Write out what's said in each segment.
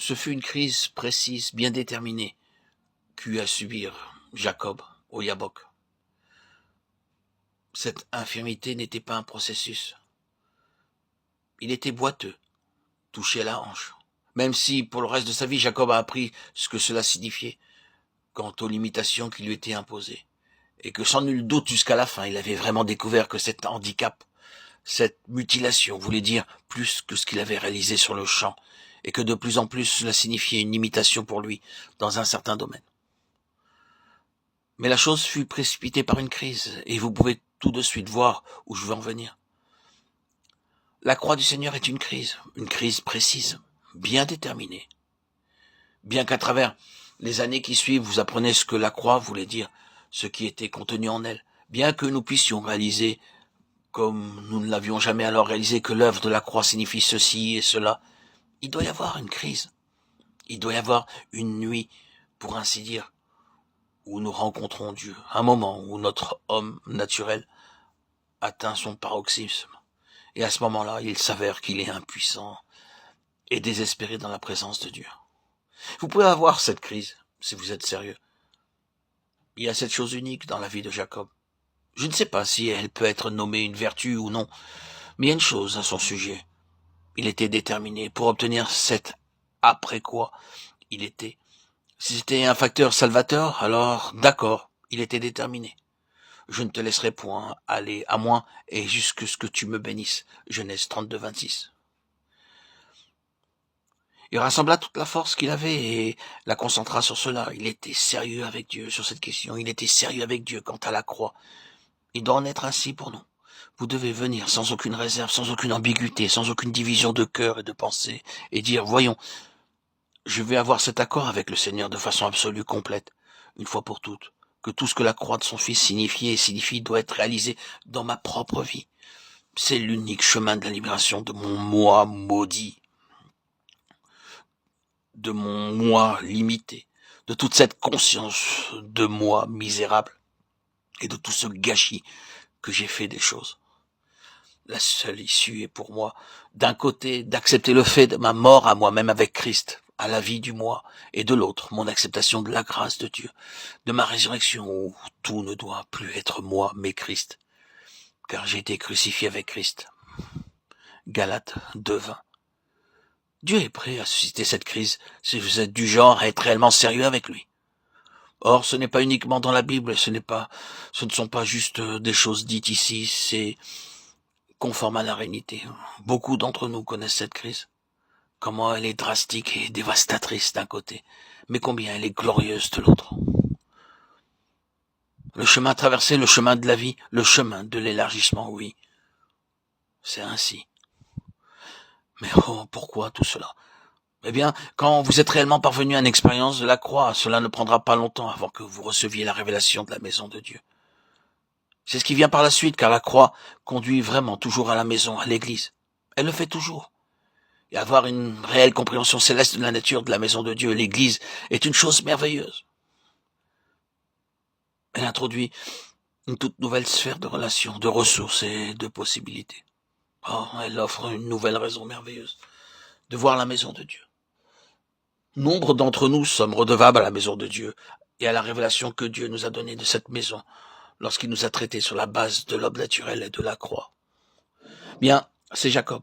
Ce fut une crise précise, bien déterminée, qu'eut à subir Jacob au Yabok. Cette infirmité n'était pas un processus. Il était boiteux, touché à la hanche. Même si, pour le reste de sa vie, Jacob a appris ce que cela signifiait, quant aux limitations qui lui étaient imposées. Et que sans nul doute, jusqu'à la fin, il avait vraiment découvert que cet handicap, cette mutilation voulait dire plus que ce qu'il avait réalisé sur le champ, et que de plus en plus cela signifiait une limitation pour lui dans un certain domaine. Mais la chose fut précipitée par une crise, et vous pouvez tout de suite voir où je veux en venir. La croix du Seigneur est une crise précise, bien déterminée. Bien qu'à travers les années qui suivent, vous apprenez ce que la croix voulait dire, ce qui était contenu en elle, bien que nous puissions réaliser, comme nous ne l'avions jamais alors réalisé, que l'œuvre de la croix signifie ceci et cela, il doit y avoir une crise. Il doit y avoir une nuit, pour ainsi dire, où nous rencontrons Dieu, un moment où notre homme naturel atteint son paroxysme. Et à ce moment-là, il s'avère qu'il est impuissant et désespéré dans la présence de Dieu. Vous pouvez avoir cette crise, si vous êtes sérieux. Il y a cette chose unique dans la vie de Jacob. Je ne sais pas si elle peut être nommée une vertu ou non, mais il y a une chose à son sujet. Il était déterminé pour obtenir cette après quoi il était. Si c'était un facteur salvateur, alors d'accord, il était déterminé. Je ne te laisserai point aller à moins et jusque ce que tu me bénisses. Genèse 32, 26. Il rassembla toute la force qu'il avait et la concentra sur cela. Il était sérieux avec Dieu sur cette question. Il était sérieux avec Dieu quant à la croix. Il doit en être ainsi pour nous. Vous devez venir sans aucune réserve, sans aucune ambiguïté, sans aucune division de cœur et de pensée, et dire, voyons, je vais avoir cet accord avec le Seigneur de façon absolue, complète, une fois pour toutes, que tout ce que la croix de son Fils signifiait et signifie doit être réalisé dans ma propre vie. C'est l'unique chemin de la libération de mon moi maudit, de mon moi limité, de toute cette conscience de moi misérable et de tout ce gâchis que j'ai fait des choses. La seule issue est pour moi, d'un côté, d'accepter le fait de ma mort à moi-même avec Christ, à la vie du moi, et de l'autre, mon acceptation de la grâce de Dieu, de ma résurrection où tout ne doit plus être moi, mais Christ, car j'ai été crucifié avec Christ. Galates 2:20. Dieu est prêt à susciter cette crise si vous êtes du genre à être réellement sérieux avec lui. Or, ce n'est pas uniquement dans la Bible, ce ne sont pas juste des choses dites ici, c'est conforme à la réalité. Beaucoup d'entre nous connaissent cette crise. Comment elle est drastique et dévastatrice d'un côté, mais combien elle est glorieuse de l'autre. Le chemin traversé, le chemin de la vie, le chemin de l'élargissement, oui. C'est ainsi. Mais oh, pourquoi tout cela? Eh bien, quand vous êtes réellement parvenu à une expérience de la croix, cela ne prendra pas longtemps avant que vous receviez la révélation de la maison de Dieu. C'est ce qui vient par la suite, car la croix conduit vraiment toujours à la maison, à l'église. Elle le fait toujours. Et avoir une réelle compréhension céleste de la nature de la maison de Dieu, l'église, est une chose merveilleuse. Elle introduit une toute nouvelle sphère de relations, de ressources et de possibilités. Oh, elle offre une nouvelle raison merveilleuse de voir la maison de Dieu. Nombre d'entre nous sommes redevables à la maison de Dieu et à la révélation que Dieu nous a donnée de cette maison lorsqu'il nous a traités sur la base de l'homme naturel et de la croix. Bien, c'est Jacob.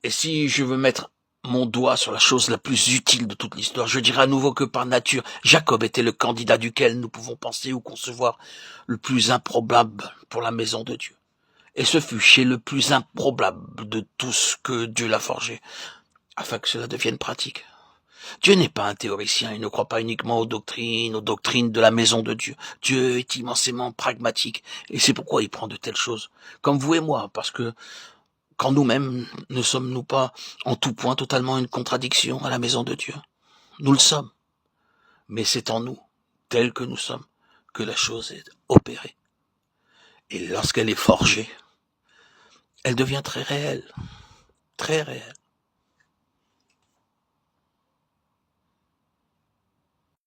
Et si je veux mettre mon doigt sur la chose la plus utile de toute l'histoire, je dirais à nouveau que par nature, Jacob était le candidat duquel nous pouvons penser ou concevoir le plus improbable pour la maison de Dieu. Et ce fut chez le plus improbable de tous que Dieu l'a forgé, afin que cela devienne pratique. Dieu n'est pas un théoricien, il ne croit pas uniquement aux doctrines de la maison de Dieu. Dieu est immensément pragmatique, et c'est pourquoi il prend de telles choses, comme vous et moi, parce que quand nous-mêmes ne sommes-nous pas en tout point totalement une contradiction à la maison de Dieu? Nous le sommes, mais c'est en nous, tels que nous sommes, que la chose est opérée. Et lorsqu'elle est forgée, elle devient très réelle, très réelle.